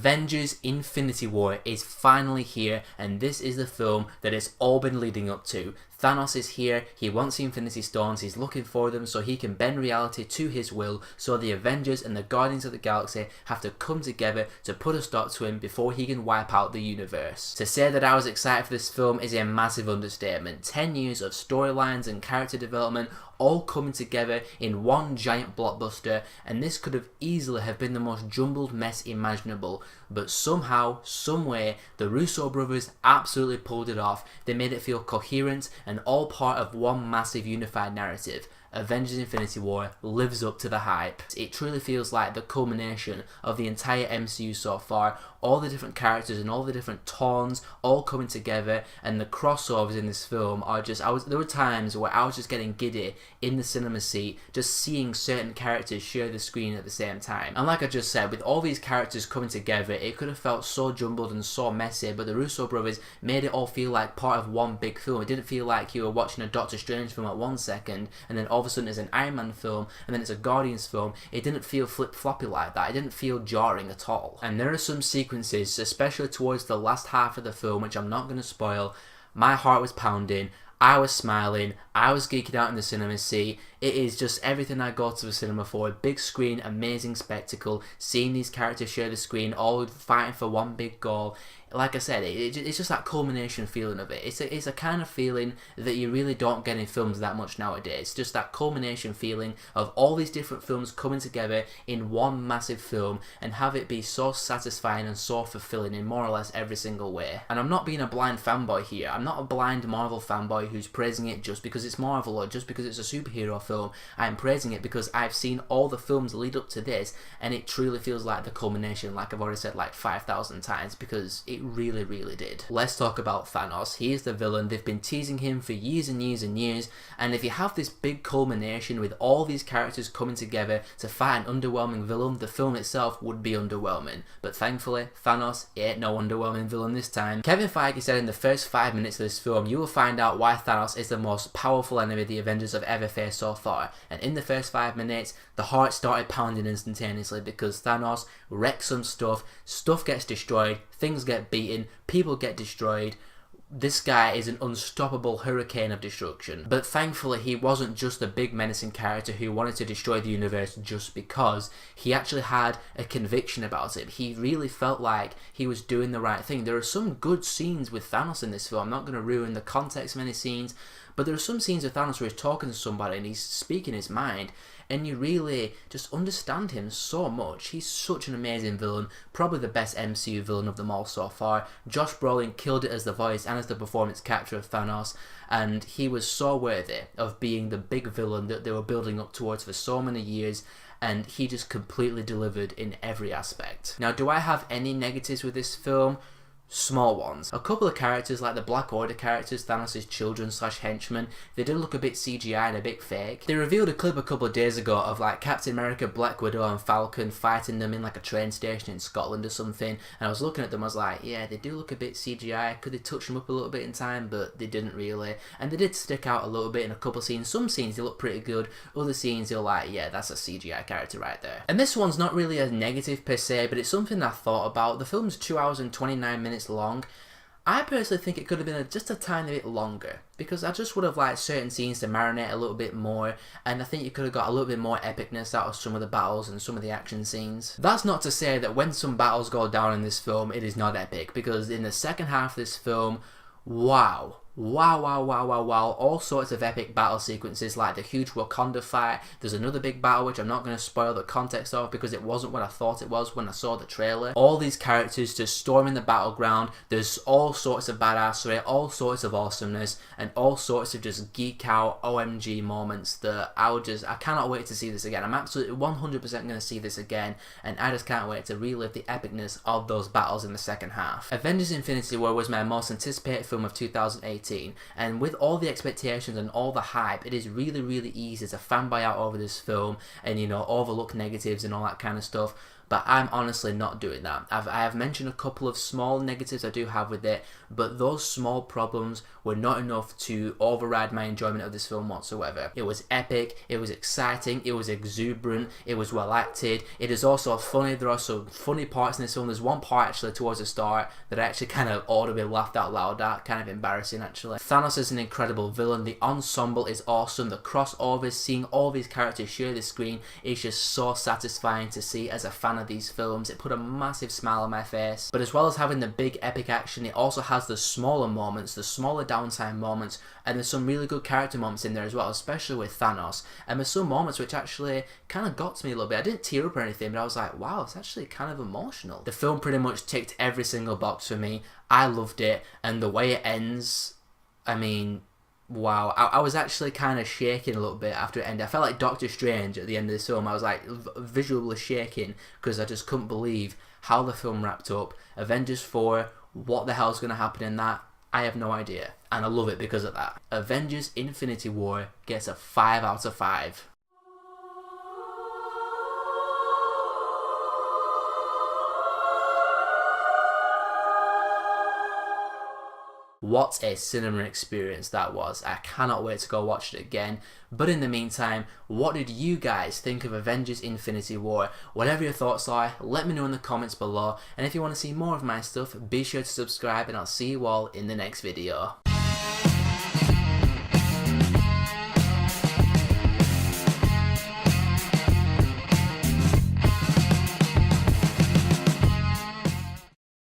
Avengers Infinity War is finally here, and this is the film that it's all been leading up to. Thanos is here, he wants the Infinity Stones, he's looking for them so he can bend reality to his will, so the Avengers and the Guardians of the Galaxy have to come together to put a stop to him before he can wipe out the universe. To say that I was excited for this film is a massive understatement. 10 years of storylines and character development all coming together in one giant blockbuster, and this could have easily have been the most jumbled mess imaginable, but somehow, someway, the Russo brothers absolutely pulled it off. They made it feel coherent and all part of one massive unified narrative. Avengers Infinity War lives up to the hype. It truly feels like the culmination of the entire MCU so far, all the different characters and all the different tones all coming together, and the crossovers in this film are just, there were times where I was just getting giddy in the cinema seat just seeing certain characters share the screen at the same time. And like I just said, with all these characters coming together, it could have felt so jumbled and so messy, but the Russo brothers made it all feel like part of one big film. It didn't feel like you were watching a Doctor Strange film at one second and then all of a sudden it's an Iron Man film and then it's a Guardians film. It didn't feel flip-floppy like that. It didn't feel jarring at all. And there are some sequences, especially towards the last half of the film, which I'm not going to spoil. My heart was pounding, I was smiling, I was geeking out in the cinema seat. It is just everything I go to the cinema for. Big screen, amazing spectacle, seeing these characters share the screen, all fighting for one big goal. Like I said, it's just that culmination feeling of it. It's a kind of feeling that you really don't get in films that much nowadays. Just that culmination feeling of all these different films coming together in one massive film and have it be so satisfying and so fulfilling in more or less every single way. And I'm not being a blind fanboy here. I'm not a blind Marvel fanboy who's praising it just because it's Marvel or just because it's a superhero film. I'm praising it because I've seen all the films lead up to this and it truly feels like the culmination, like I've already said like 5,000 times, because it really, really did. Let's talk about Thanos. He is the villain. They've been teasing him for years and years and years, and if you have this big culmination with all these characters coming together to fight an underwhelming villain, the film itself would be underwhelming. But thankfully, Thanos ain't no underwhelming villain this time. Kevin Feige said in the first 5 minutes of this film, you will find out why Thanos is the most powerful enemy the Avengers have ever faced so far. And in the first 5 minutes, the heart started pounding instantaneously because Thanos wrecks some stuff gets destroyed, things get beaten, people get destroyed. This guy is an unstoppable hurricane of destruction. But thankfully he wasn't just a big menacing character who wanted to destroy the universe just because. He actually had a conviction about it. He really felt like he was doing the right thing. There are some good scenes with Thanos in this film. I'm not going to ruin the context of any scenes, but there are some scenes with Thanos where he's talking to somebody and he's speaking his mind, and you really just understand him so much. He's such an amazing villain, probably the best MCU villain of them all so far. Josh Brolin killed it as the voice and as the performance capture of Thanos, and he was so worthy of being the big villain that they were building up towards for so many years, and he just completely delivered in every aspect. Now, do I have any negatives with this film? Small ones. A couple of characters, like the Black Order characters, Thanos' children / henchmen, they did look a bit CGI and a bit fake. They revealed a clip a couple of days ago of like Captain America, Black Widow and Falcon fighting them in like a train station in Scotland or something, and I was looking at them, I was like, yeah, they do look a bit CGI, could they touch them up a little bit in time? But they didn't really, and they did stick out a little bit in a couple scenes. Some scenes they look pretty good, other scenes you're like, yeah, that's a CGI character right there. And this one's not really a negative per se, but it's something I thought about. The film's 2 hours and 29 minutes long. I personally think it could have been just a tiny bit longer, because I just would have liked certain scenes to marinate a little bit more, and I think you could have got a little bit more epicness out of some of the battles and some of the action scenes. That's not to say that when some battles go down in this film it is not epic, because in the second half of this film, wow, all sorts of epic battle sequences, like the huge Wakanda fight. There's another big battle which I'm not going to spoil the context of because it wasn't what I thought it was when I saw the trailer. All these characters just storming the battleground. There's all sorts of badassery, all sorts of awesomeness, and all sorts of just geek out OMG moments that I cannot wait to see this again. I'm absolutely 100% going to see this again, and I just can't wait to relive the epicness of those battles in the second half. Avengers Infinity War was my most anticipated film of 2018. And with all the expectations and all the hype, it is really, really easy to fanboy out over this film and, you know, overlook negatives and all that kind of stuff. but I'm honestly not doing that. I have mentioned a couple of small negatives I do have with it, but those small problems were not enough to override my enjoyment of this film whatsoever. It was epic, it was exciting, it was exuberant, it was well acted, it is also funny. There are some funny parts in this film. There's one part actually towards the start that I actually kind of audibly laughed out loud at, kind of embarrassing actually. Thanos is an incredible villain, the ensemble is awesome, the crossovers, seeing all these characters share the screen is just so satisfying to see as a fan of these films. It put a massive smile on my face. But as well as having the big epic action, it also has the smaller moments, the smaller downtime moments, and there's some really good character moments in there as well, especially with Thanos. And there's some moments which actually kind of got to me a little bit. I didn't tear up or anything, but I was like, wow, it's actually kind of emotional. The film pretty much ticked every single box for me. I loved it, and the way it ends, I mean, wow. I was actually kind of shaking a little bit after it ended. I felt like Doctor Strange at the end of this film. I was like visually shaking because I just couldn't believe how the film wrapped up. Avengers 4, what the hell's going to happen in that? I have no idea, and I love it because of that. Avengers Infinity War gets a 5 out of 5. What a cinema experience that was. I cannot wait to go watch it again. But in the meantime, what did you guys think of Avengers Infinity War? Whatever your thoughts are, let me know in the comments below. And if you want to see more of my stuff, be sure to subscribe, and I'll see you all in the next video.